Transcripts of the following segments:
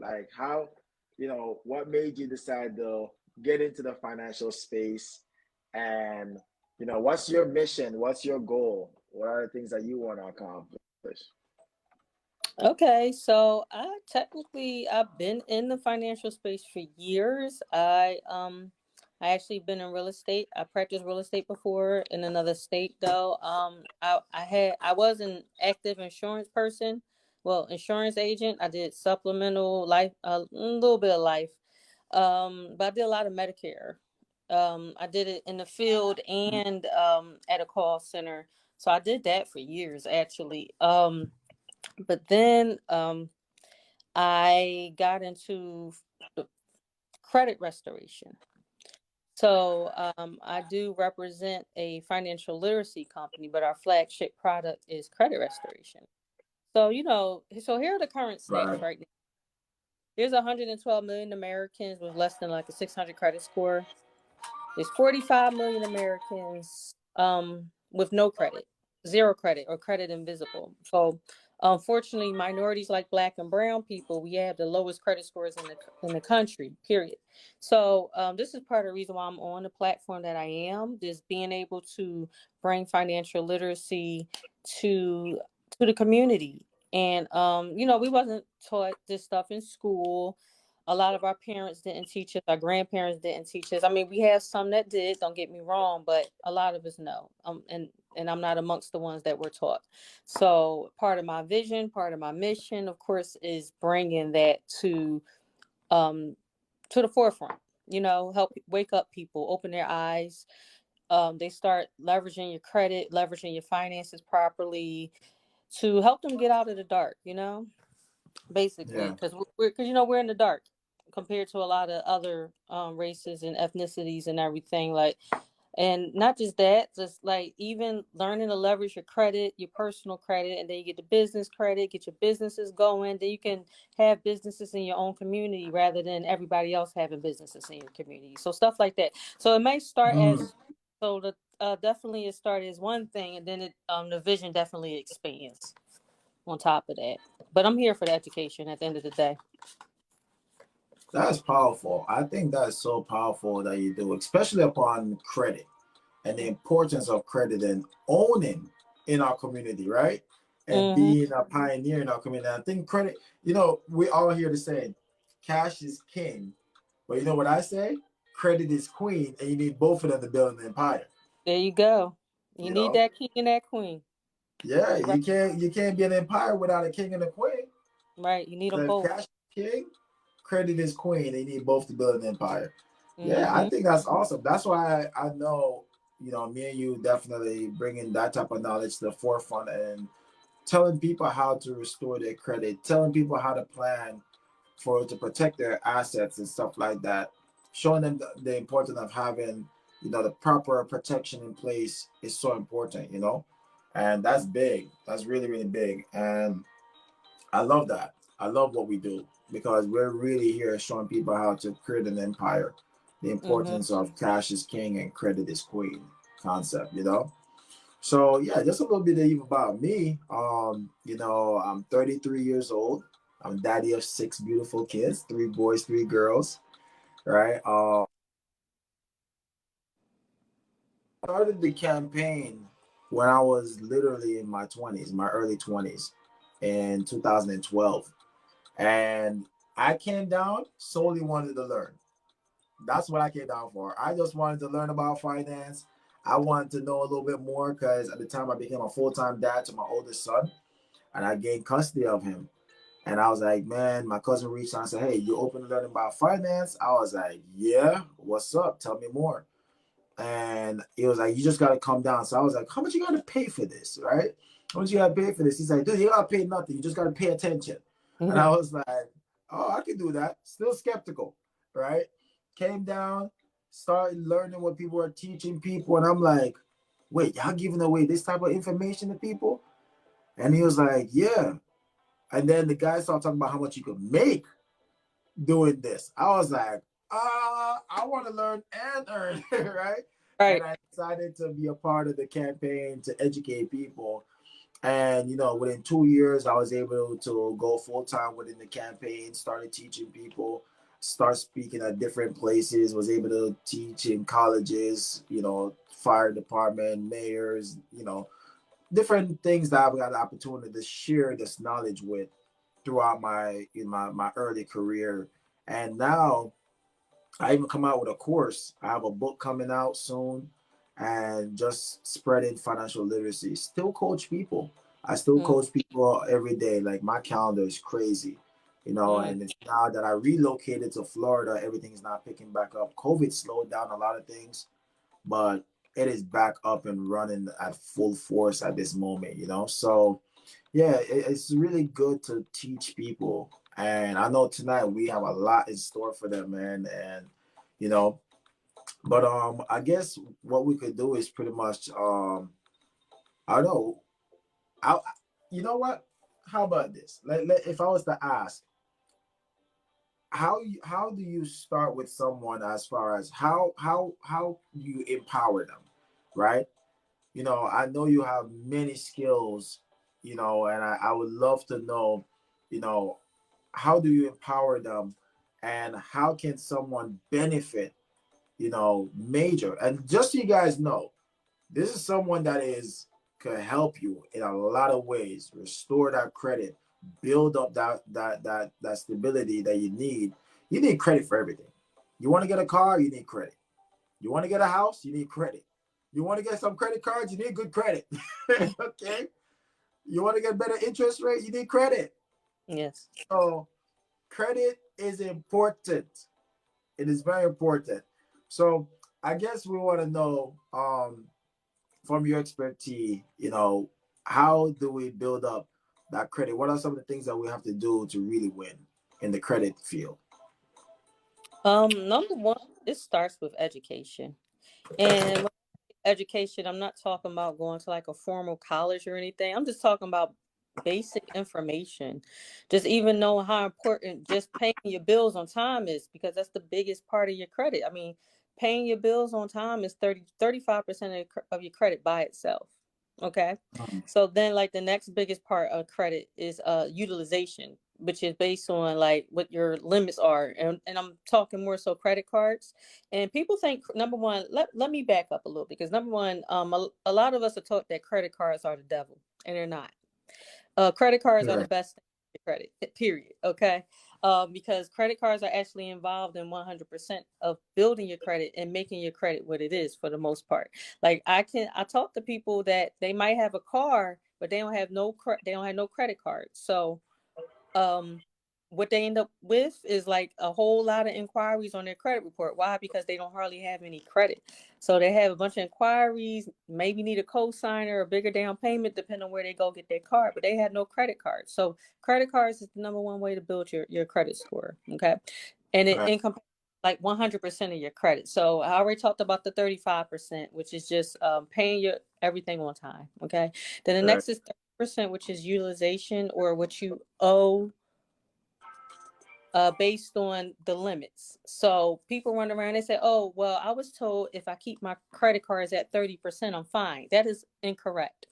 Like how, what made you decide to get into the financial space, and what's your mission? What's your goal? What are the things that you want to accomplish? Okay, so I've been in the financial space for years. I actually been in real estate. I practiced real estate before in another state though. I was an active insurance person. Well, insurance agent. I did supplemental life, a little bit of life. But I did a lot of Medicare. I did it in the field and at a call center. So I did that for years actually. But then I got into credit restoration. So I do represent a financial literacy company, but our flagship product is credit restoration. So, so here are the current stats Right. right now. There's 112 million Americans with less than like a 600 credit score. There's 45 million Americans with no credit, zero credit, or credit invisible. So, unfortunately, minorities like Black and Brown people, we have the lowest credit scores in the country. Period. So, this is part of the reason why I'm on the platform that I am. Just being able to bring financial literacy to the community. And we wasn't taught this stuff in school. A lot of our parents didn't teach us. Our grandparents didn't teach us. I mean, we have some that did. Don't get me wrong, but a lot of us know. And I'm not amongst the ones that were taught. So part of my vision, part of my mission, of course, is bringing that to the forefront. Help wake up people, open their eyes. They start leveraging your credit, leveraging your finances properly to help them get out of the dark. Basically, Yeah. because we're in the dark compared to a lot of other races and ethnicities and everything. Like, and not just that, just like even learning to leverage your credit, your personal credit, and then you get the business credit, get your businesses going. Then you can have businesses in your own community rather than everybody else having businesses in your community. So stuff like that. So it may start Mm. as so the definitely it started as one thing, and then the vision definitely expands on top of that. But I'm here for the education at the end of the day. That's powerful. I think that's so powerful that you do, especially upon credit and the importance of credit and owning in our community, right? And Mm-hmm. being a pioneer in our community. I think credit, we all hear the saying, cash is king. But you know what I say? Credit is queen, and you need both of them to build an empire. There you go. You You need know? that king and that queen. Yeah, Right. you can't be an empire without a king and a queen. Right. You need them So if both. cash is king, credit is queen. They need both to build an empire. Yeah, I Mm-hmm. think that's awesome. That's why I know, me and you definitely bringing that type of knowledge to the forefront and telling people how to restore their credit, telling people how to plan to protect their assets and stuff like that, showing them the importance of having, the proper protection in place is so important. And that's big. That's really, really big. And I love that. I love what we do because we're really here showing people how to create an empire, the Mm-hmm. importance of cash is king and credit is queen concept. So yeah, just a little bit even about me. I'm 33 years old. I'm daddy of 6 beautiful kids, 3 boys, 3 girls. Right. Started the campaign when I was literally in my 20s, my early 20s, in 2012. And I came down solely wanted to learn. That's what I came down for. I just wanted to learn about finance. I wanted to know a little bit more because at the time I became a full-time dad to my oldest son and I gained custody of him. And I was like, man, my cousin reached out and said, hey, you open to learning about finance? I was like, yeah, what's up? Tell me more. And he was like, you just got to come down. So I was like, how much you got to pay for this, right? How much you got to pay for this? He's like, dude, you got to pay nothing. You just got to pay attention. And I was like, oh, I can do that. Still skeptical, right? Came down, started learning what people are teaching people. And I'm like, wait, y'all giving away this type of information to people? And he was like, yeah. And then the guy started talking about how much you could make doing this. I was like, I want to learn and earn, right? And Right. I decided to be a part of the campaign to educate people. And within 2 years, I was able to go full time within the campaign. Started teaching people, start speaking at different places. Was able to teach in colleges, fire department, mayors, different things that I've got the opportunity to share this knowledge with throughout my early career. And now I even come out with a course. I have a book coming out soon, and just spreading financial literacy. Still coach people. I still Mm, coach people every day. Like, my calendar is crazy, mm. and it's now that I relocated to Florida, everything's not picking back up. COVID slowed down a lot of things, but it is back up and running at full force at this moment. So yeah, it's really good to teach people. And I know tonight we have a lot in store for them, man. And you know, but I guess what we could do is pretty much I don't know. I You know what? How about this? If I was to ask, how do you start with someone, as far as how you empower them, right? I know you have many skills, and I would love to know, you know, how do you empower them, and how can someone benefit, major. And just so you guys know, this is someone that is could help you in a lot of ways, restore that credit, build up that stability that you need. You need credit for everything. You want to get a car, you need credit. You want to get a house, you need credit. You want to get some credit cards, you need good credit. Okay. You want to get better interest rate, you need credit. Yes. So credit is important. It is very important. So I guess we want to know, from your expertise, how do we build up that credit? What are some of the things that we have to do to really win in the credit field? Number one, it starts with education. And when education, I'm not talking about going to like a formal college or anything. I'm just talking about basic information. Just even knowing how important just paying your bills on time is, because that's the biggest part of your credit. I mean, paying your bills on time is 35% of your credit by itself. Okay. Mm, So then like the next biggest part of credit is utilization, which is based on like what your limits are. And I'm talking more so credit cards. And people think, number one, let me back up a little, because number one, a lot of us are taught that credit cards are the devil, and they're not. Credit cards are the correct. best thing for credit, period. Okay. Because credit cards are actually involved in 100% of building your credit and making your credit what it is for the most part. Like I talk to people that they might have a car, but they don't have no credit card. So um what they end up with is like a whole lot of inquiries on their credit report. Why? Because they don't hardly have any credit. So they have a bunch of inquiries, maybe need a co-signer, a bigger down payment, depending on where they go get their card, but they have no credit card. So credit cards is the number one way to build your credit score. Okay. And it Right. income like 100% of your credit. So I already talked about the 35%, which is just paying your everything on time. Okay. Then the Right. next is 30%, which is utilization, or what you owe based on the limits. So people run around and say, oh, well, I was told if I keep my credit cards at 30%, I'm fine. That is incorrect.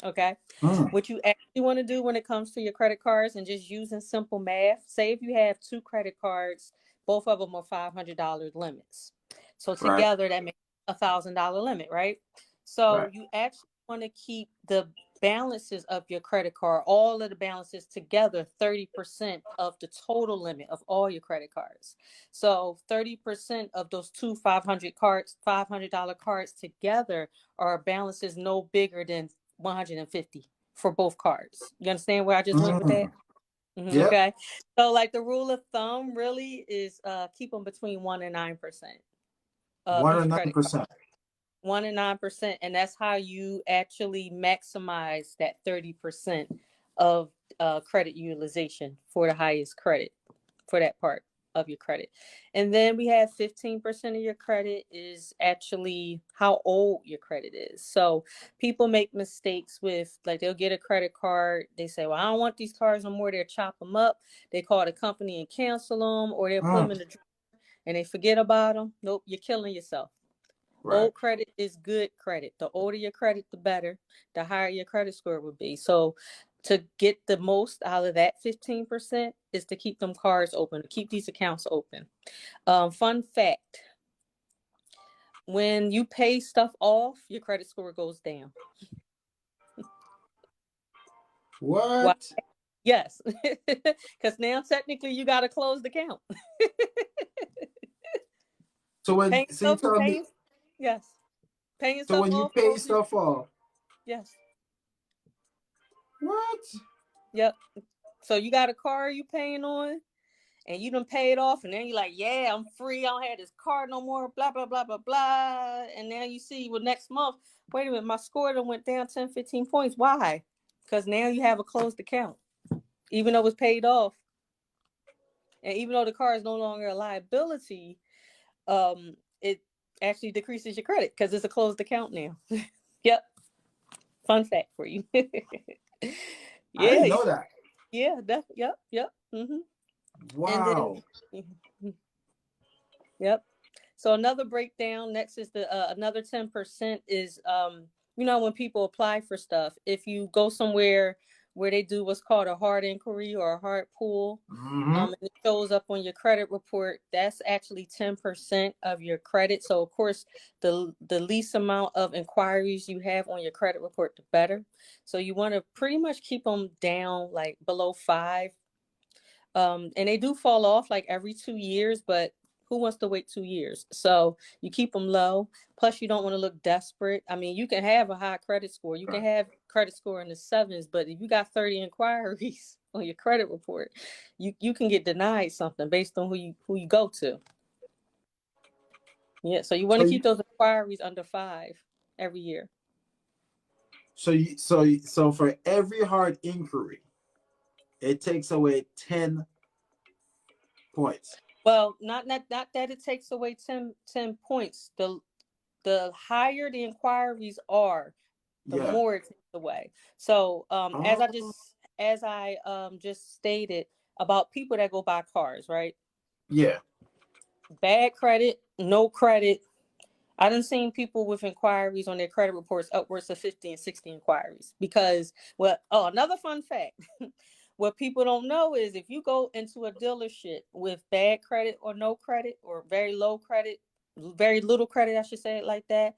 Okay. Mm, What you actually want to do when it comes to your credit cards, and just using simple math, say if you have two credit cards, both of them are $500 limits. So right. together that makes $1,000 limit, right? So Right. you actually want to keep the balances of your credit card, all of the balances together, 30% of the total limit of all your credit cards. So 30% of those two 500 cards, $500 cards together are balances no bigger than 150 for both cards. You understand where I just went with that? Mm, yep. Okay. So like the rule of thumb really is keep them between 1% and 9% of One each and nine credit card. percent. 1% and 9%, and that's how you actually maximize that 30% of credit utilization for the highest credit for that part of your credit. And then we have 15% of your credit is actually how old your credit is. So people make mistakes with, like, they'll get a credit card, they say, well, I don't want these cards no more, they'll chop them up, they call the company and cancel them, or they'll put them Mm, in the drawer and they forget about them. Nope, you're killing yourself. Right. Old credit is good credit. The older your credit, the better. The higher your credit score would be. So to get the most out of that 15% is to keep them cards open, to keep these accounts open. Fun fact, when you pay stuff off, your credit score goes down. Why? What? Yes, because now technically you got to close the account. So when Paying so you stuff, tell me paying, yes, paying so stuff when you off pay closes. stuff off, Yes, what? yep. So you got a car you paying on, and you done paid off, and then you're like, yeah, I'm free. I don't have this car no more. Blah blah blah blah blah. And now you see, well, next month, wait a minute, my score done went down 10, 15 points. Why? Because now you have a closed account, even though it's paid off. And even though the car is no longer a liability, it actually decreases your credit because it's a closed account now. Yep. Fun fact for you. I Yeah. didn't know that. Yeah. Yep. Yep. And Wow. then, yep. So another breakdown. Next is the another 10% is when people apply for stuff. If you go somewhere where they do what's called a hard inquiry or a hard pull, Mm-hmm. and it shows up on your credit report, that's actually 10% of your credit. So of course, the least amount of inquiries you have on your credit report, the better. So you want to pretty much keep them down like below 5. And they do fall off like every 2 years, but who wants to wait 2 years? So you keep them low. Plus, you don't want to look desperate. I mean, you can have a high credit score. You can Right. have credit score in the 7s, but if you got 30 inquiries on your credit report, you can get denied something based on who you go to. Yeah, so you want So to you keep those inquiries under 5 every year. so for every hard inquiry, it takes away 10 points. Well, not that it takes away 10 points. The higher the inquiries are, the Yeah. more it takes away. So Oh, as I just stated about people that go buy cars, right? yeah. Bad credit, no credit. I done seen people with inquiries on their credit reports upwards of 50 and 60 inquiries because, another fun fact. What people don't know is if you go into a dealership with bad credit or no credit or very low credit, very little credit, I should say it like that,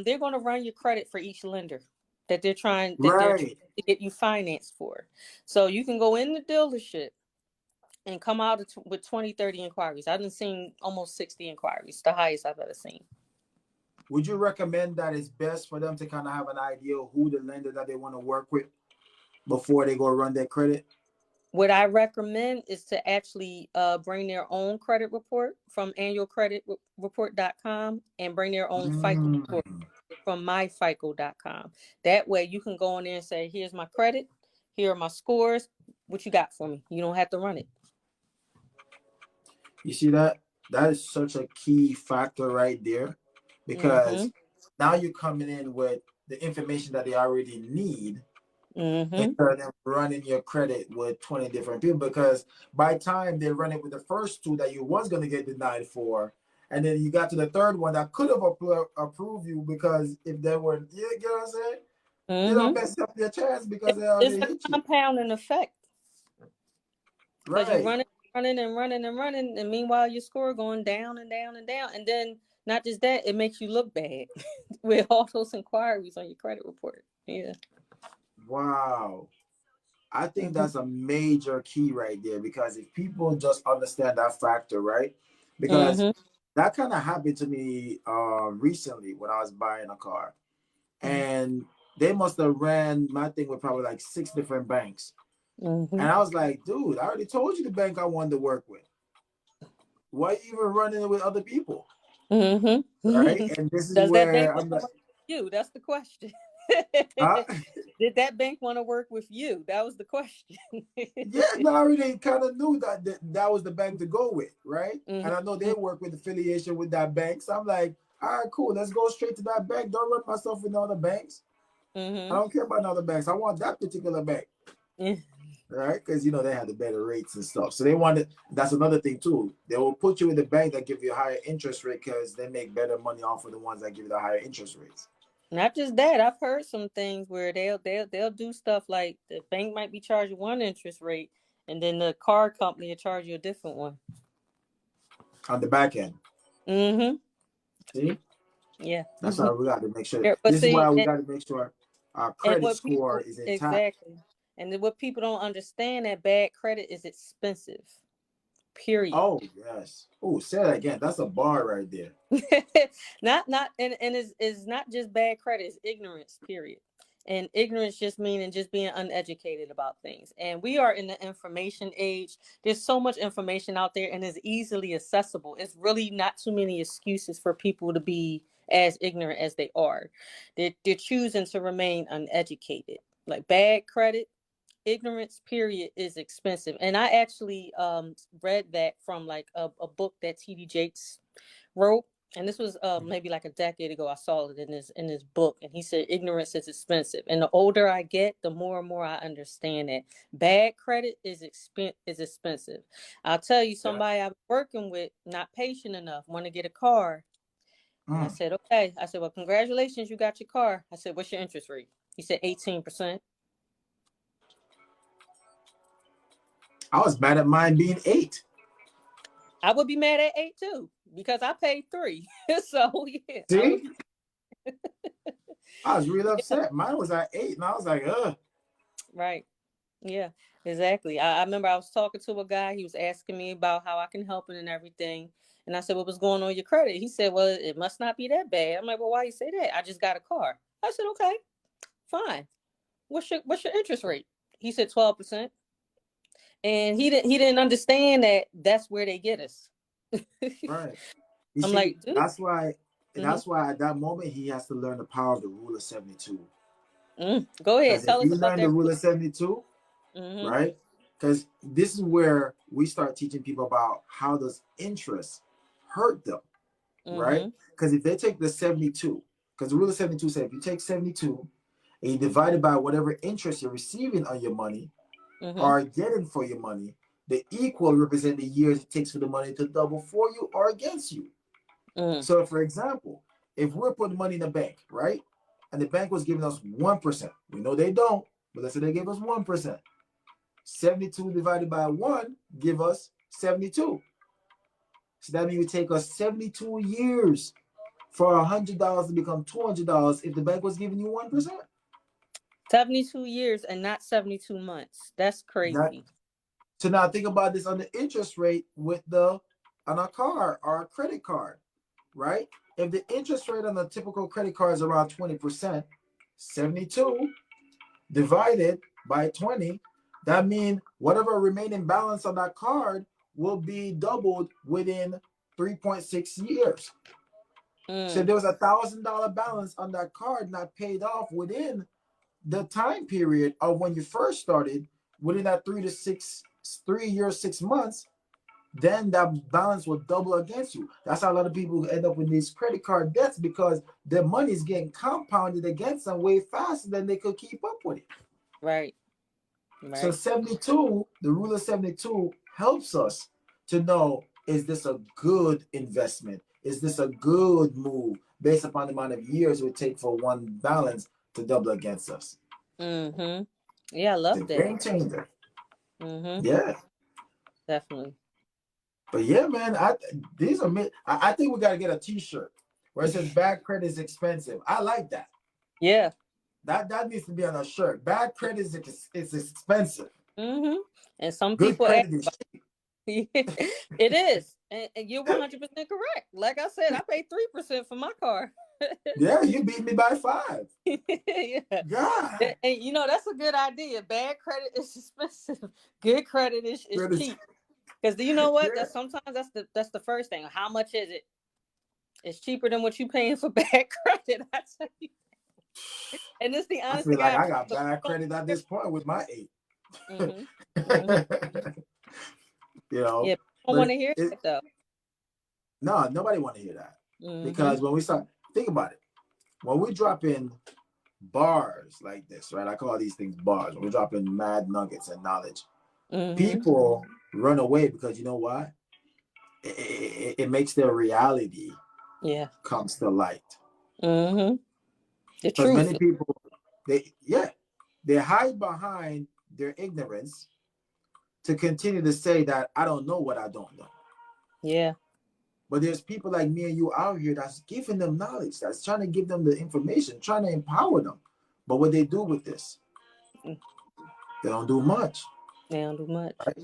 they're going to run your credit for each lender that they're trying Right. to get you financed for. So you can go in the dealership and come out with 20, 30 inquiries. I've seen almost 60 inquiries, the highest I've ever seen. Would you recommend that it's best for them to kind of have an idea of who the lender that they want to work with before they go run their credit? What I recommend is to actually bring their own credit report from annualcreditreport.com and bring their own FICO report Mm. from myfico.com. That way you can go in there and say, here's my credit, here are my scores, what you got for me? You don't have to run it. You see that? That is such a key factor right there Mm-hmm. because now you're coming in with the information that they already need Mm-hmm. instead of them running your credit with 20 different people. Because by the time they run it with the first two that you was going to get denied for, and then you got to the third one that could have approved you because if they were, you get what I'm saying? They don't Mm-hmm. mess up their chance because It's, they it's already a hit you. compounding effect because you Right. run it, running and running and running, and meanwhile your score going down and down and down, and then not just that, it makes you look bad with all those inquiries on your credit report. Yeah. Wow. I think Mm-hmm. that's a major key right there because if people just understand that factor, right? Because Mm-hmm. that kind of happened to me recently when I was buying a car, and they must have ran my thing with probably like 6 different banks, Mm-hmm. and I was like, dude, I already told you the bank I wanted to work with. Why are you even running it with other people, right? Mm-hmm. And this is Does that bank where want I'm to like, work with you? That's the question. huh? Did that bank want to work with you? That was the question. Yeah, no, I already kind of knew that was the bank to go with, right? Mm-hmm. And I know they work with affiliation with that bank. So I'm like, all right, cool. Let's go straight to that bank. Don't run myself with other banks. I Mm-hmm. don't care about other banks. I want that particular bank. right? Because they have the better rates and stuff. So they wanted. That's another thing too. They will put you in the bank that give you a higher interest rate because they make better money off of the ones that give you the higher interest rates. Not just that, I've heard some things where they'll do stuff like the bank might be charging one interest rate, and then the car company will charge you a different one On the back end. Mm-hmm. See, Yeah. that's why we got to make sure. Yeah, but This is why see, we got to make sure our and credit what score people is intact. exactly, and then what people don't understand, that bad credit is expensive. Period. Oh yes. Oh, say that again. That's a bar right there. Not and is not just bad credit, it's ignorance, period. And ignorance just meaning just being uneducated about things. And we are in the information age. There's so much information out there and it's easily accessible. It's really not too many excuses for people to be as ignorant as they are. They're choosing to remain uneducated. Like bad credit, ignorance period is expensive. And I actually read that from like a book that TD Jakes wrote, and this was maybe like a decade ago. I saw it in his book, and he said ignorance is expensive. And the older I get, the more and more I understand that bad credit is expensive. I'll tell you, Yeah. somebody I'm working with not patient enough, want to get a car, and I said, okay. I said, well, congratulations, you got your car. I said, what's your interest rate? He said 18%. I was mad at mine being 8. I would be mad at 8 too because I paid 3. So yeah, See, I was really upset. Mine was at 8, and I was like, ugh. right. Yeah, exactly. I remember I was talking to a guy. He was asking me about how I can help him and everything. And I said, what was going on with your credit? He said, well, it must not be that bad. I'm like, well, why you say that? I just got a car. I said, okay, fine. What's your interest rate? He said 12%. And he didn't understand that that's where they get us. Right. You I'm see, like, dude. that's why. Mm-hmm. That's why at that moment he has to learn the power of the rule of 72. Go ahead. Because if Tell us you about learn the that rule rule. of 72, Mm-hmm. right? Because this is where we start teaching people about how does interest hurt them, right? Mm-hmm. Because if they take the 72, because the rule of 72 says if you take 72 and you divide it by whatever interest you're receiving on your money Mm-hmm. or getting for your money, the equal represent the years it takes for the money to double for you or against you. Mm-hmm. So, for example, if we're putting money in the bank, right, and the bank was giving us 1%, we know they don't, but let's say they gave us 1%. 72 divided by 1 give us 72. So that means it would take us 72 years for $100 to become $200 if the bank was giving you 1%. 72 years and not 72 months. That's That, crazy. so now think about this on the interest rate on a car or a credit card, right? If the interest rate on a typical credit card is around 20%, 72 divided by 20, that means whatever remaining balance on that card will be doubled within 3.6 years. So Mm. there was $1,000 balance on that card not paid off within the time period of when you first started, within that 3 years, 6 months, then that balance will double against you. That's how a lot of people end up with these credit card debts because their money is getting compounded against them way faster than they could keep up with it. Right. So Right. 72, the rule of 72 helps us to know, is this a good investment? Is this a good move based upon the amount of years it would take for one balance to double against us? Mm-hmm. Yeah, I It's a love that. game changer. Mm-hmm. Yeah. Definitely. But yeah, man, I think we gotta get a t-shirt where it says bad credit is expensive. I like that. Yeah. That needs to be on a shirt. Bad credit is expensive. Mm-hmm. And some Good people ask credit is about it is. And you're 100% correct. Like I said, I paid 3% for my car. yeah, you beat me by 5. Yeah. God. And that's a good idea. Bad credit is expensive. Good credit is Credit, cheap. Because do you know what? yeah. Sometimes that's the first thing. How much is it? It's cheaper than what you paying for bad credit. I tell you. And it's the I honest to feel like God I truth. got bad credit at this point with my 8. Mm-hmm. Mm-hmm. you know, Yeah, I don't but want to hear that though. nobody want to hear that Mm-hmm. because when we start think about it, when we drop in bars like this, right? I call these things bars. We're dropping mad nuggets and knowledge. Mm-hmm. People run away because you know why? It makes their reality Yeah. comes to light. Mm-hmm. The Because truth. many people, they hide behind their ignorance to continue to say that I don't know what I don't know. Yeah. But there's people like me and you out here that's giving them knowledge, that's trying to give them the information, trying to empower them. But what they do with this, Mm. they don't do much. They don't do much. Right?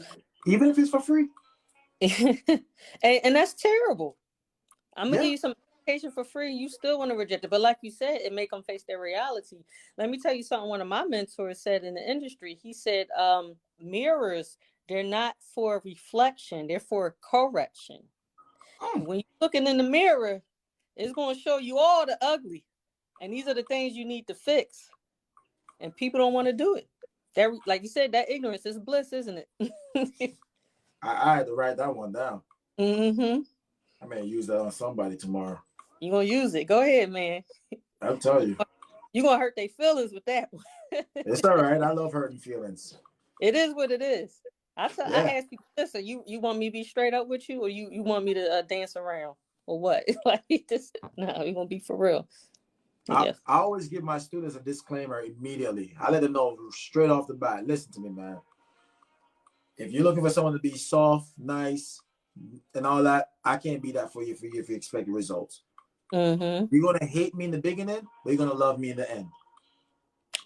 Even if it's for free. And that's terrible. I'm gonna give Yeah. you some education for free. You still want to reject it, but like you said, it make them face their reality. Let me tell you something. One of my mentors said in the industry. He said, "Mirrors, they're not for reflection; they're for correction. Mm. When you're looking in the mirror, it's going to show you all the ugly, and these are the things you need to fix. And people don't want to do it. That, like you said, that ignorance is bliss, isn't it?" I had to write that one down. Mm-hmm. I may use that on somebody tomorrow. You gonna use it? Go ahead, man. I'll tell you. You gonna hurt their feelings with that one. It's all right. I love hurting feelings. It is what it is. Yeah. I ask people, listen, you want me to be straight up with you, or you want me to dance around, or what? Like this? No, you gonna be for real. I, Yes. I always give my students a disclaimer immediately. I let them know straight off the bat. Listen to me, man. If you're looking for someone to be soft, nice, and all that, I can't be that for you if you expect results. Mm-hmm. You're gonna hate me in the beginning, but you're gonna love me in the end. And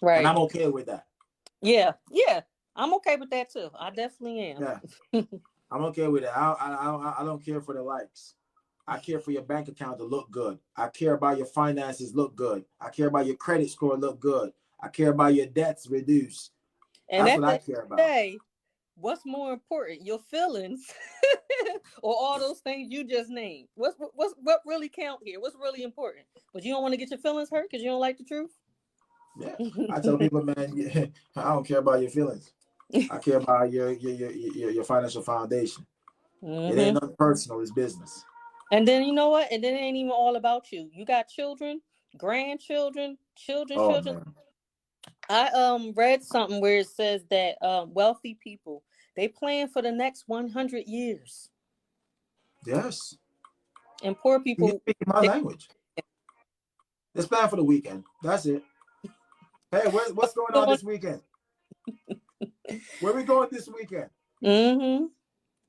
Right. I'm okay with that. Yeah. Yeah. I'm okay with that too. I definitely am. Yeah. I'm okay with it. I don't care for the likes. I care for your bank account to look good. I care about your finances look good. I care about your credit score look good. I care about your debts reduce. And That's at what the I end care of the about. day, what's more important, your feelings, or all those things you just named? What really count here? What's really important? But you don't want to get your feelings hurt because you don't like the truth. Yeah. I tell people, man, I don't care about your feelings. I care about your financial foundation. It ain't Mm-hmm. nothing personal, it's business. And then you know what? And then it ain't even all about you. You got children, grandchildren, Oh children. man. I read something where it says that wealthy people, they plan for the next 100 years, Yes. and poor You're people, speaking my they, language. Let's plan for the weekend. That's it. Hey, what's going on this weekend? Where we going this weekend? mm-hmm.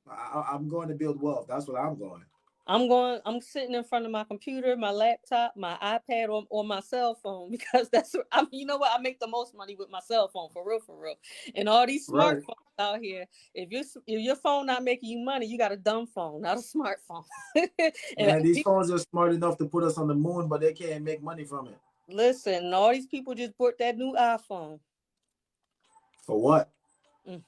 I'm going to build wealth. That's what I'm going. I'm sitting in front of my computer, my laptop, my iPad, or my cell phone, because that's what you know what, I make the most money with my cell phone, for real, for real. And all these Right. smartphones out here, if your phone not making you money, you got a dumb phone, not a smartphone. And Man, these people, phones are smart enough to put us on the moon, but they can't make money from it. listen, all these people just bought that new iPhone. For what? Mm,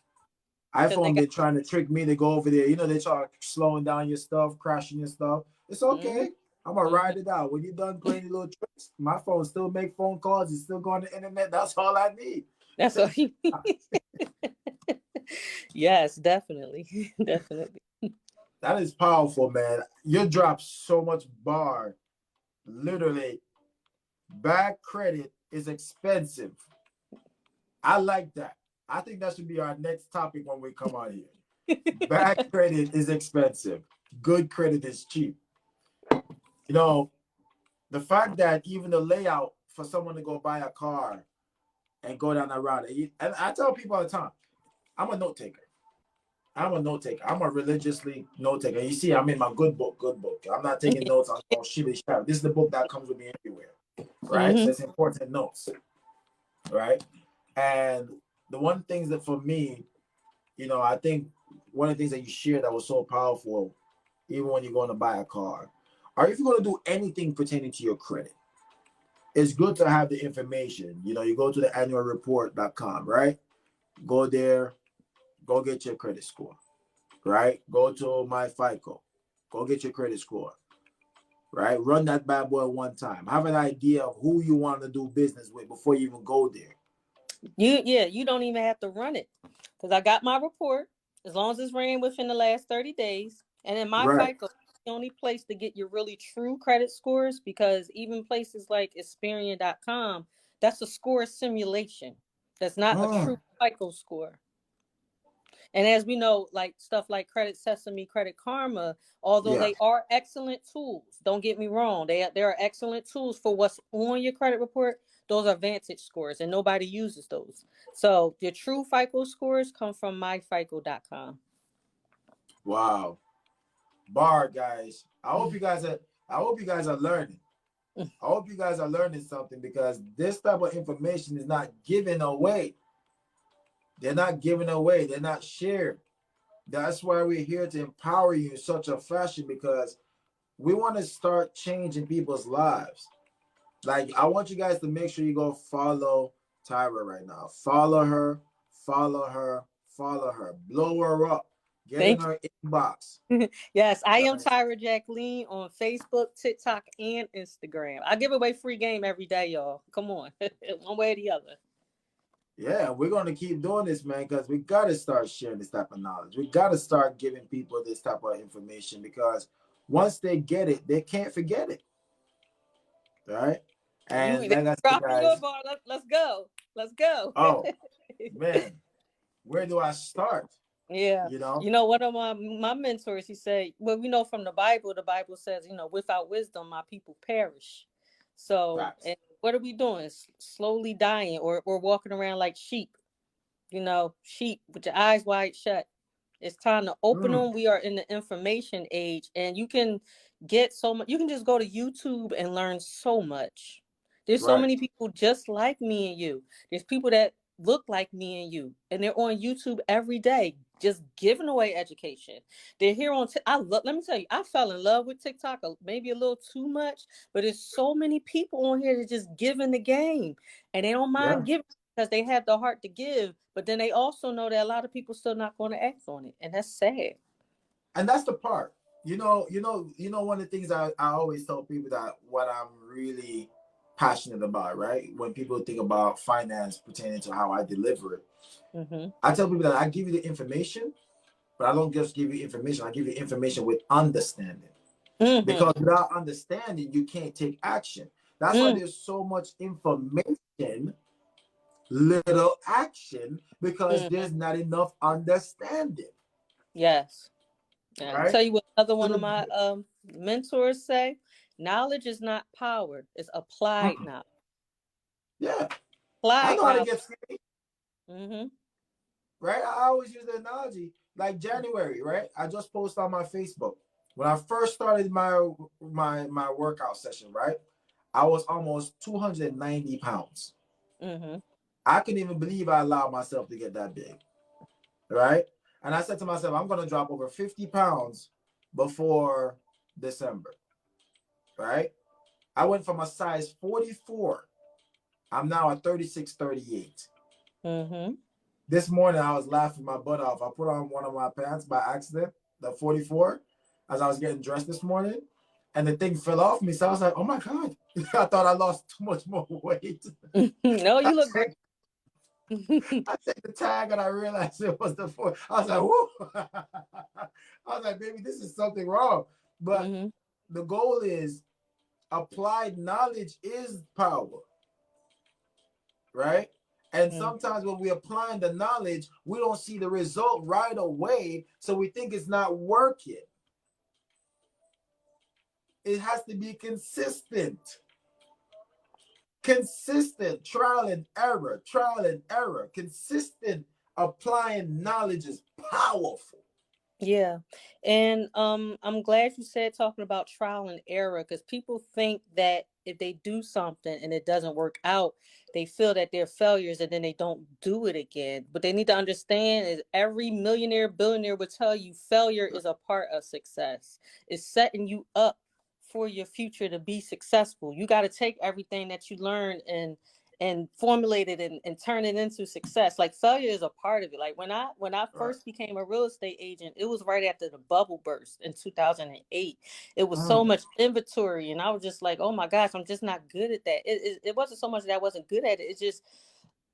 because they iPhone got been trying to trick me to go over there. You know, they try slowing down your stuff, crashing your stuff. It's mm-hmm, okay. I'm gonna mm-hmm. ride it out. When you're done playing your little tricks, my phone still make phone calls. It's still going to the internet. That's all I need. That's all you need. Yes, definitely. Definitely. That is powerful, man. You drop so much bar. Literally, bad credit is expensive. I like that. I think that should be our next topic when we come out here. Bad credit is expensive. Good credit is cheap. You know, the fact that even the layout for someone to go buy a car and go down that route, and I tell people all the time, I'm a note taker. I'm a note taker. I'm a religiously note taker. You see, I'm in my good book, good book. I'm not taking notes on all shitty crap. This is the book that comes with me everywhere, right? So Mm-hmm. it's important notes, right? And the one things that for me, I think one of the things that you shared that was so powerful, even when you're going to buy a car, or if you're going to do anything pertaining to your credit, it's good to have the information. You go to the annualreport.com, right? Go there, go get your credit score, right? Go to my FICO, go get your credit score, right? Run that bad boy one time. Have an idea of who you want to do business with before you even go there. You don't even have to run it, because I got my report. As long as it's ran within the last 30 days, and in my Right. FICO, the only place to get your really true credit scores, because even places like Experian.com, That's a score simulation. That's not a true FICO score. And as we know, like stuff like Credit Sesame, Credit Karma, although Yeah. they are excellent tools, don't get me wrong, they are excellent tools for what's on your credit report. Those are Vantage scores, and nobody uses those. So your true FICO scores come from myfico.com. Wow. Bar guys. I hope you guys are learning. I hope you guys are learning something, because this type of information is not given away. They're not given away. They're not shared. That's why we're here to empower you in such a fashion, because we want to start changing people's lives. Like, I want you guys to make sure you go follow Tyra right now. Follow her, follow her, follow her. Blow her up. Get in Thank her inbox. you. Yes, I am Right? Tyra Jacqueline on Facebook, TikTok, and Instagram. I give away free game every day, y'all. Come on, one way or the other. Yeah, we're going to keep doing this, man, because we got to start sharing this type of knowledge. We got to start giving people this type of information, because once they get it, they can't forget it. Right? You And like I said, dropping your guys, bar. Let's go. Let's go. oh, man, where do I start? Yeah. You know? You know, one of my mentors, he said, well, we know from the Bible says, you know, without wisdom, my people perish. So, Facts. and what are we doing? Slowly dying or walking around like sheep, you know, sheep with your eyes wide shut. It's time to open them. We are in the information age, and you can get so much. You can just go to YouTube and learn so much. There's so Right. many people just like me and you. There's people that look like me and you, and they're on YouTube every day, just giving away education. They're here on. Let me tell you, I fell in love with TikTok, maybe a little too much, but there's so many people on here that just giving the game, and they don't Yeah. mind giving, because they have the heart to give, but then they also know that a lot of people still not going to act on it, and that's sad. And that's the part. One of the things I always tell people, that what I'm really passionate about, right? When people think about finance pertaining to how I deliver it, I tell people that I give you the information, but I don't just give you information. I give you information with understanding. Because without understanding, you can't take action. That's why there's so much information, little action, because there's not enough understanding. Yes. I Right? tell you what another So one of my mentors say: knowledge is not power, it's applied knowledge. yeah, I Applied know how to knowledge. get skinny. Mm-hmm. Right? I always use the analogy, like January, right? I just posted on my Facebook. When I first started my workout session, right? I was almost 290 pounds. I couldn't even believe I allowed myself to get that big. Right? And I said to myself, I'm gonna drop over 50 pounds before December. Right? I went from a size 44. I'm now at 36, 38. This morning I was laughing my butt off. I put on one of my pants by accident, the 44, as I was getting dressed this morning, and the thing fell off me. So I was like, oh my God. I thought I lost too much more weight. No, you look great. I checked the tag and I realized it was the 4. I was like, whoo. I was like, baby, this is something wrong. But the goal is, applied knowledge is power. Right? And sometimes when we apply the knowledge, we don't see the result right away. So we think it's not working. It has to be consistent. Consistent trial and error, consistent applying knowledge is powerful. Yeah. And I'm glad you said talking about trial and error, because people think that if they do something and it doesn't work out, they feel that they're failures and then they don't do it again. But they need to understand is every millionaire, billionaire will tell you failure is a part of success. It's setting you up for your future to be successful. You got to take everything that you learn and formulate it and turn it into success. Like failure is a part of it. Like when I first became a real estate agent, it was right after the bubble burst in 2008. It was so much inventory, and I was just like, oh my gosh, I'm just not good at that. It wasn't so much that I wasn't good at it. It's just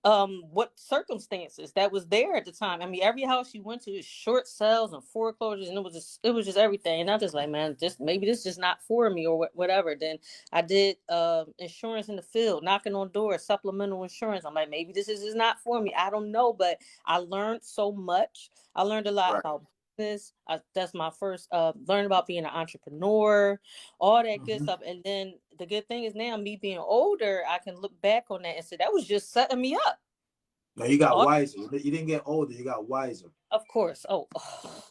what circumstances that was there at the time. I mean, every house you went to is short sales and foreclosures, and it was just everything. And I'm just like, man, just maybe this is not for me or whatever. Then I did insurance in the field, knocking on doors, supplemental insurance. I'm like, maybe this is not for me. I don't know, but I learned so much. I learned a lot Right. about business. That's my first learn about being an entrepreneur, all that good Mm-hmm. stuff. And then the good thing is now me being older, I can look back on that and say that was just setting me up. No, you got All, wiser. You didn't get older. You got wiser. of course. Oh,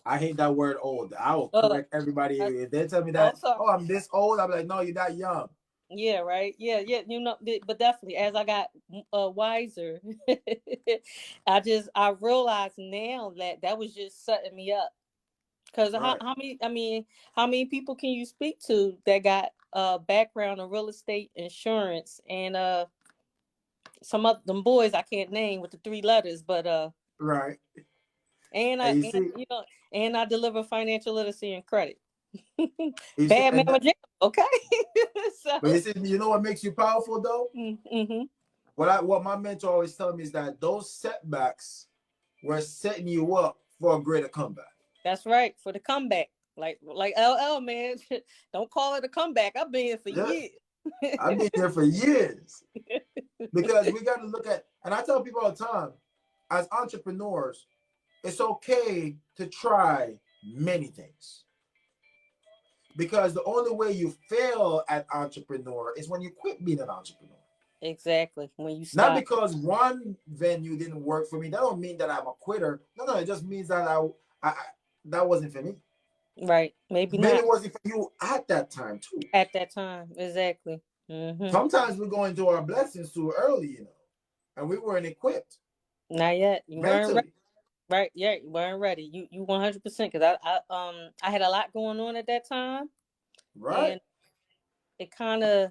I hate that word old. I will uh, correct everybody. uh, If they tell me oh, that, sorry. oh, I'm this old, I'm like, no, you're that young. Yeah, right. Yeah, yeah. You know, but definitely, as I got wiser, I realized now that that was just setting me up. Because Right. how many? I mean, how many people can you speak to that got background in real estate, insurance, and some of them boys I can't name with the three letters, but Right. And you and see, you know, and I deliver financial literacy and credit. you see, Bad mama jam, okay? but you So, see, you know what makes you powerful though? mm-hmm. What my mentor always tell me is that those setbacks were setting you up for a greater comeback. That's right, for the comeback. Like LL, man, don't call it a comeback. I've been here for Yeah, years. I've been there for years because we got to look at, and I tell people all the time, as entrepreneurs, it's okay to try many things because the only way you fail at entrepreneur is when you quit being an entrepreneur. Exactly. When you Not stop. because one venue didn't work for me. That don't mean that I'm a quitter. No, it just means that I that wasn't for me. Right. Maybe Maybe not it wasn't for you at that time too. at that time. Exactly. Mm-hmm. Sometimes we go into our blessings too early, and we weren't equipped Not yet. You weren't ready. mentally, Right. Yeah, you weren't ready. You 100%. Because I had a lot going on at that time, right? and it kind of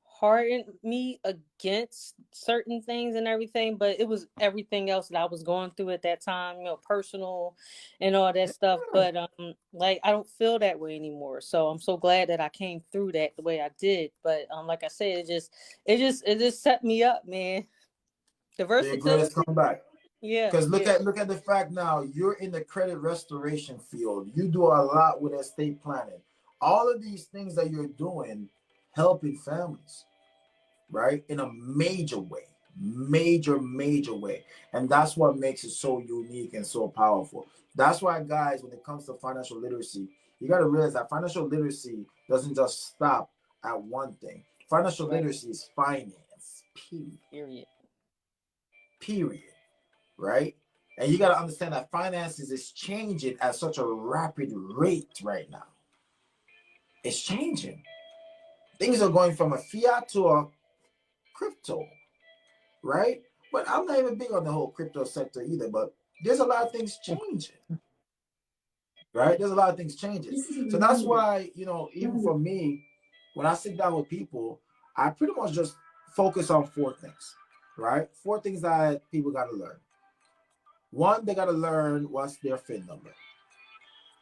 hardened me against certain things and everything, but it was everything else that I was going through at that time, personal and all that stuff. Yeah. But like I don't feel that way anymore. So I'm so glad that I came through that the way I did. But like I said, it just set me up, man. The For your greatest versatility. comeback. Yeah, Because yeah. look at the fact now, you're in the credit restoration field. You do a lot with estate planning. All of these things that you're doing, helping families, right? In a major way, major way. And that's what makes it so unique and so powerful. That's why, guys, when it comes to financial literacy, you got to realize that financial literacy doesn't just stop at one thing. Financial Right. literacy is finance, period. Period. Period. Right? And you got to understand that finances is changing at such a rapid rate right now. It's changing. Things are going from a fiat to a crypto, right? But I'm not even big on the whole crypto sector either. But there's a lot of things changing, right? There's a lot of things changing. So that's why, even for me, when I sit down with people, I pretty much just focus on four things, right? Four things that people got to learn. One, they got to learn what's their FIN number,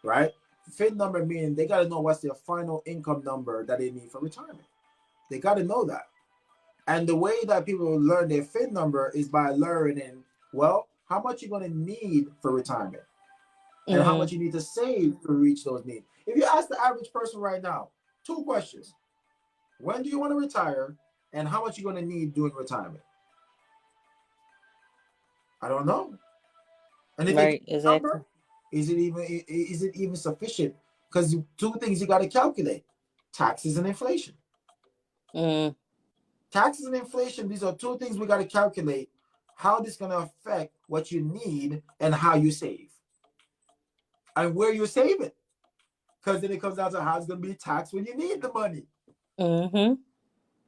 right? FIN number meaning they got to know what's their final income number that they need for retirement. They got to know that. And the way that people learn their FIN number is by learning, well, how much you're going to need for retirement and how Mm-hmm. much you need to save to reach those needs. If you ask the average person right now, two questions. When do you want to retire and how much you're going to need during retirement? I don't know. And if they give Right. a Exactly. number, is it even sufficient? Because two things you got to calculate: taxes and inflation. Mm. Taxes and inflation, these are two things we got to calculate how this is going to affect what you need and how you save and where you save it. Because then it comes down to how it's going to be taxed when you need the money, Mm-hmm.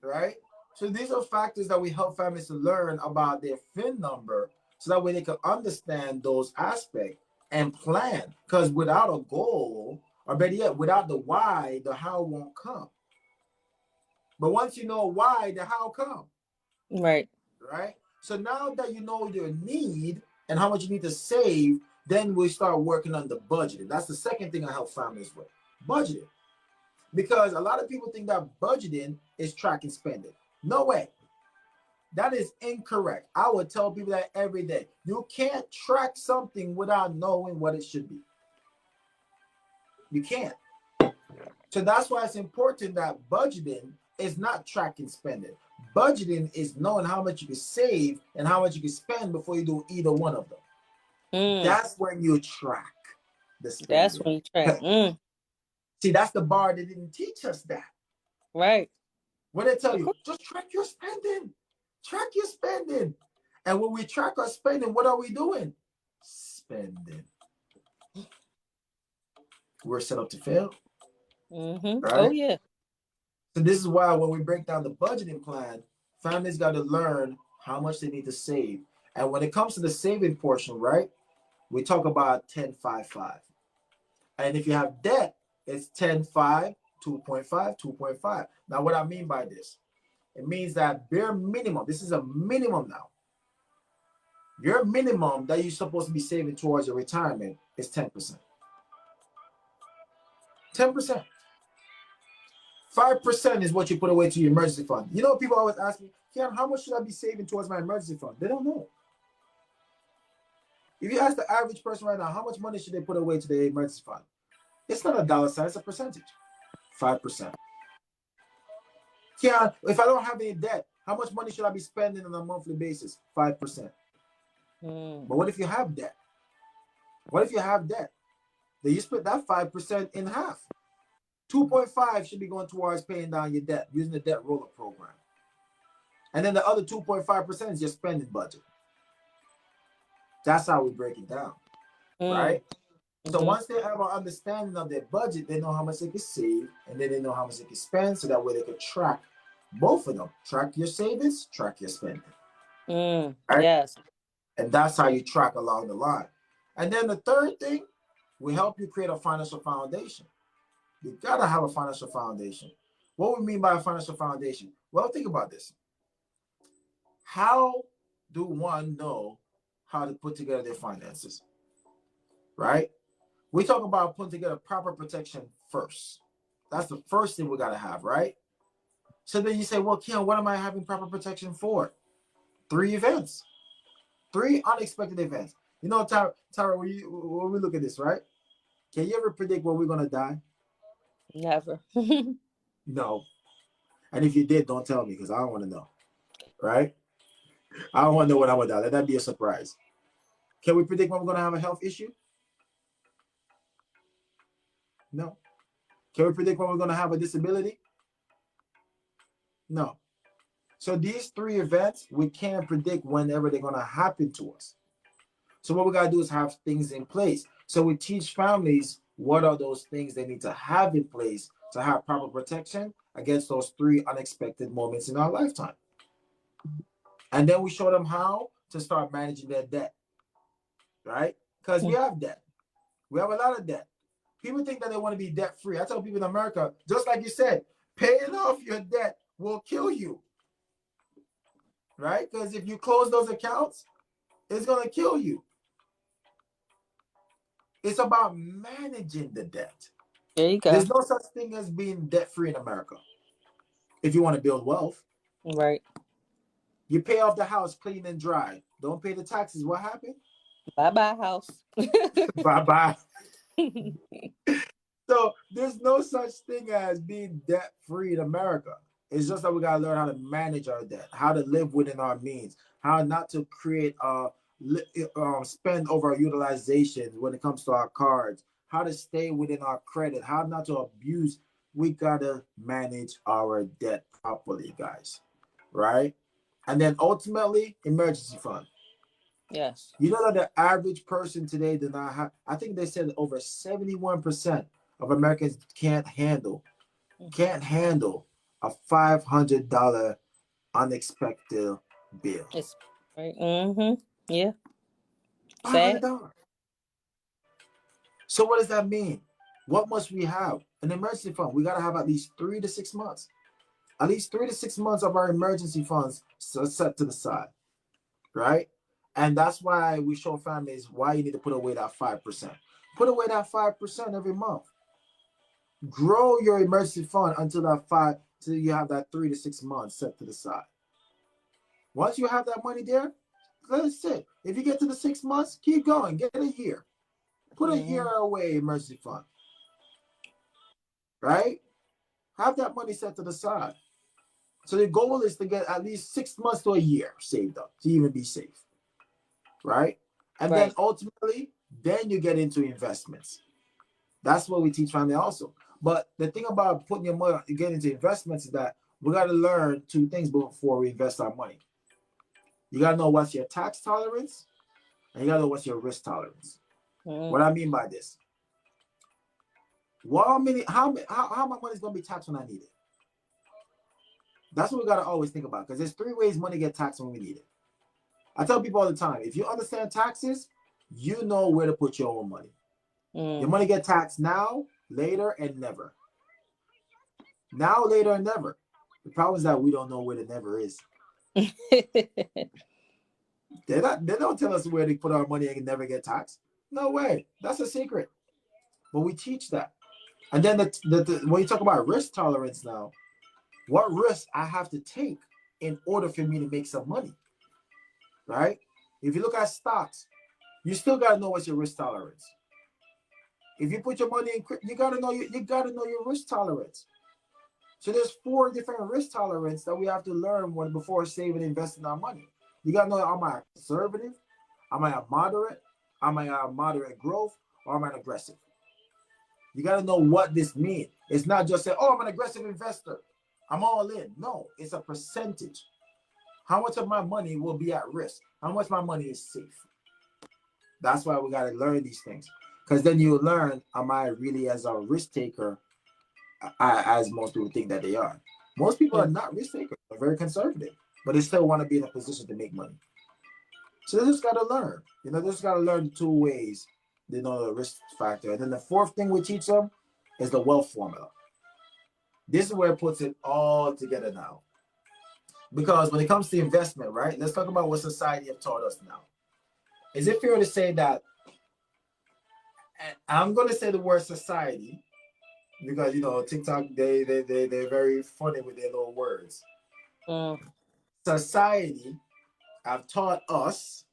right? So these are factors that we help families to learn about their FIN number so that way they can understand those aspects and plan. Because without a goal, or better yet, without the why, the how won't come. But once you know why, the how come. Right. Right? So now that you know your need and how much you need to save, then we start working on the budgeting. That's the second thing I help families with: budgeting. Because a lot of people think that budgeting is tracking spending. No way. That is incorrect. I would tell people that every day. You can't track something without knowing what it should be. You can't. So that's why it's important that budgeting is not tracking spending. Budgeting is knowing how much you can save and how much you can spend before you do either one of them. That's when you track the spending. That's when you track. See, that's the bar that didn't teach us that. Right. When they tell you, just track your spending. Track your spending. And when we track our spending, what are we doing? Spending. We're set up to fail. Right? Oh, yeah. So this is why when we break down the budgeting plan, families got to learn how much they need to save. And when it comes to the saving portion, right, we talk about 10-5-5. And if you have debt, it's 10-5, 2.5, 2.5. Now, what I mean by this, it means that bare minimum, this is a minimum now. Your minimum that you're supposed to be saving towards your retirement is 10%. 10%. 5% is what you put away to your emergency fund. You know, people always ask me, Keon, how much should I be saving towards my emergency fund? They don't know. If you ask the average person right now, how much money should they put away to their emergency fund? It's not a dollar sign, it's a percentage. 5%. Keon, if I don't have any debt, how much money should I be spending on a monthly basis? 5%. But what if you have debt? What if you have debt? Then you split that 5% in half. 2.5 should be going towards paying down your debt using the debt roller program. And then the other 2.5% is your spending budget. That's how we break it down, right? So once they have an understanding of their budget, they know how much they can save, and then they know how much they can spend, so that way they can track both of them. Track your savings, track your spending. Right? Yes. And that's how you track along the line. And then the third thing, we help you create a financial foundation. You gotta have a financial foundation. What we mean by a financial foundation? Well, think about this. How do one know how to put together their finances? Right? We talk about putting together proper protection first. That's the first thing we gotta have, right? So then you say, well, Keon, what am I having proper protection for? 3 events. 3 unexpected events. You know, Tara, when we look at this, right? Can you ever predict when we're gonna die? Never. No. And if you did, don't tell me, because I don't want to know. Right? I don't want to know when I'm gonna die. Let that be a surprise. Can we predict when we're gonna have a health issue? No. Can we predict when we're gonna have a disability? No. So these 3 events, we can't predict whenever they're gonna happen to us. So what we gotta do is have things in place. So we teach families what are those things they need to have in place to have proper protection against those 3 unexpected moments in our lifetime. And then we show them how to start managing their debt, right? Because we have debt. We have a lot of debt. People think that they want to be debt free. I tell people in America, just like you said, paying off your debt will kill you, right? Because if you close those accounts, it's going to kill you. It's about managing the debt. There you go. There's no such thing as being debt free in America if you want to build wealth. Right. You pay off the house clean and dry. Don't pay the taxes. What happened? Bye-bye house. Bye-bye. So there's no such thing as being debt-free in America. It's just that we got to learn how to manage our debt, how to live within our means, how not to create spend over utilization when it comes to our cards, how to stay within our credit, how not to abuse. We got to manage our debt properly, guys, right? And then ultimately, emergency fund. Yes. You know that the average person today does not have, I think they said over 71% of Americans can't handle a $500 unexpected bill. It's right. Yeah. $500. So what does that mean? What must we have? An emergency fund. We got to have at least 3 to 6 months. At least 3 to 6 months of our emergency funds set to the side, right? And that's why we show families why you need to put away that 5%. Put away that 5% every month. Grow your emergency fund until you have that 3 to 6 months set to the side. Once you have that money there, let it sit. If you get to the 6 months, keep going. Get a year. Put a year away emergency fund. Right? Have that money set to the side. So the goal is to get at least 6 months to a year saved up to even be safe. Right? And then Right. ultimately, then you get into investments. That's what we teach family also. But the thing about putting your money, getting into investments is that we got to learn two things before we invest our money. You got to know what's your tax tolerance, and you got to know what's your risk tolerance. What I mean by this, how my money is going to be taxed when I need it? That's what we got to always think about, because there's three ways money get taxed when we need it. I tell people all the time, if you understand taxes, you know where to put your own money. Your money get taxed now, later, and never. Now, later, and never. The problem is that we don't know where the never is. They don't tell us where to put our money and never get taxed. No way. That's a secret. But we teach that. And then when you talk about risk tolerance now, what risk I have to take in order for me to make some money, right? If you look at stocks, you still got to know what's your risk tolerance. If you put your money in, you got to know your risk tolerance. So there's 4 different risk tolerance that we have to learn before saving and investing our money. You got to know, am I conservative? Am I a moderate? Am I a moderate growth? Or am I aggressive? You got to know what this means. It's not just say, oh, I'm an aggressive investor, I'm all in. No, it's a percentage. How much of my money will be at risk? How much of my money is safe? That's why we got to learn these things. Because then you learn, am I really as a risk taker as most people think that they are? Most people are not risk takers. They're very conservative, but they still want to be in a position to make money. So they just got to learn. They just got to learn 2 ways. They know the risk factor. And then the 4th thing we teach them is the wealth formula. This is where it puts it all together now. Because when it comes to investment, right? Let's talk about what society have taught us now. Is it fair to say that, and I'm going to say the word society, because TikTok, they're very funny with their little words. Society have taught us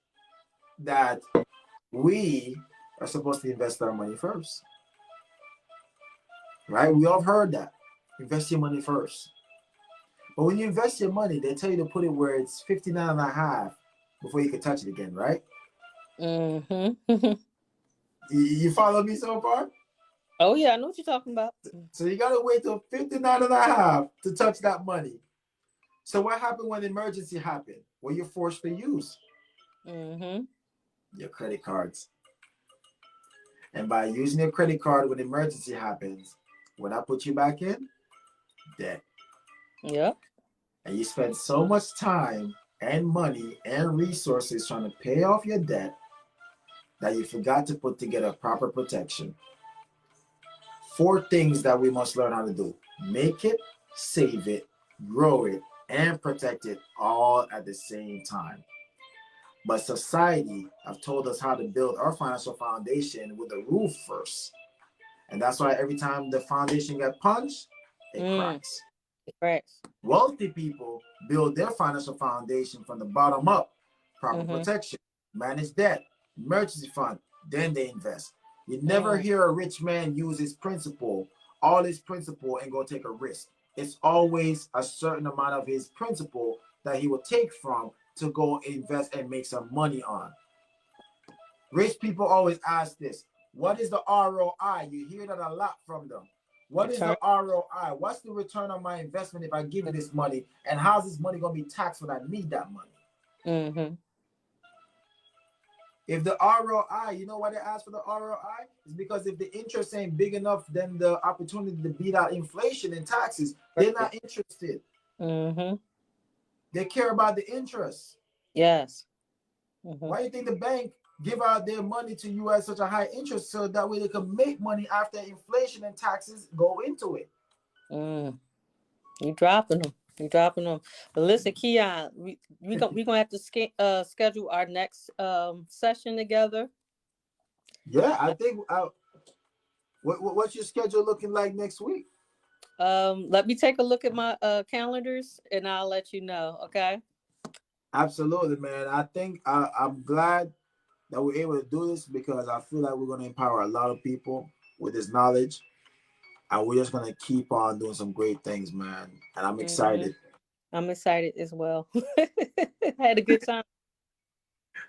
that we are supposed to invest our money first, right? We all heard that. Invest your money first. But when you invest your money, they tell you to put it where it's 59 and a half before you can touch it again, right? You follow me so far? Oh yeah, I know what you're talking about. So you got to wait till 59 and a half to touch that money. So what happened when emergency happened? Well, you're forced to use your credit cards. And by using your credit card when emergency happens, when I put you back in, debt. Yep. And you spend so much time and money and resources trying to pay off your debt that you forgot to put together proper protection. 4 things that we must learn how to do: make it, save it, grow it, and protect it all at the same time. But society have told us how to build our financial foundation with a roof first. And that's why every time the foundation gets punched, it cracks. It cracks. Wealthy people build their financial foundation from the bottom up: proper protection, manage debt, emergency fund, then they invest. You never hear a rich man use all his principal, and go take a risk. It's always a certain amount of his principal that he will take from to go invest and make some money on. Rich people always ask this: what is the ROI? You hear that a lot from them. What is the ROI? What's the return on my investment if I give you this money? And how's this money going to be taxed when I need that money? If the ROI, you know why they ask for the ROI? It's because if the interest ain't big enough, then the opportunity to beat out inflation and taxes, they're not interested. They care about the interest. Yes. Why do you think the bank give out their money to you at such a high interest, so that way they can make money after inflation and taxes go into it? You dropping them. But listen, Keon, we gonna have to schedule our next session together. Yeah, I think. What's your schedule looking like next week? Let me take a look at my calendars, and I'll let you know. Okay. Absolutely, man. I think I'm glad that we're able to do this because I feel like we're going to empower a lot of people with this knowledge, and we're just going to keep on doing some great things, man. And I'm Hmm. excited. I'm excited as well. Had a good time.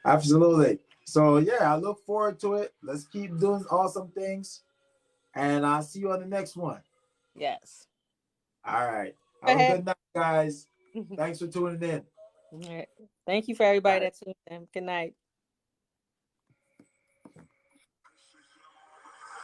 Absolutely. So yeah, I look forward to it. Let's keep doing awesome things, and I'll see you on the next one. Yes. All right. Go Have a ahead. good night, guys. All Thanks for tuning in. right. Thank you for everybody Bye. that tuned in. Good night.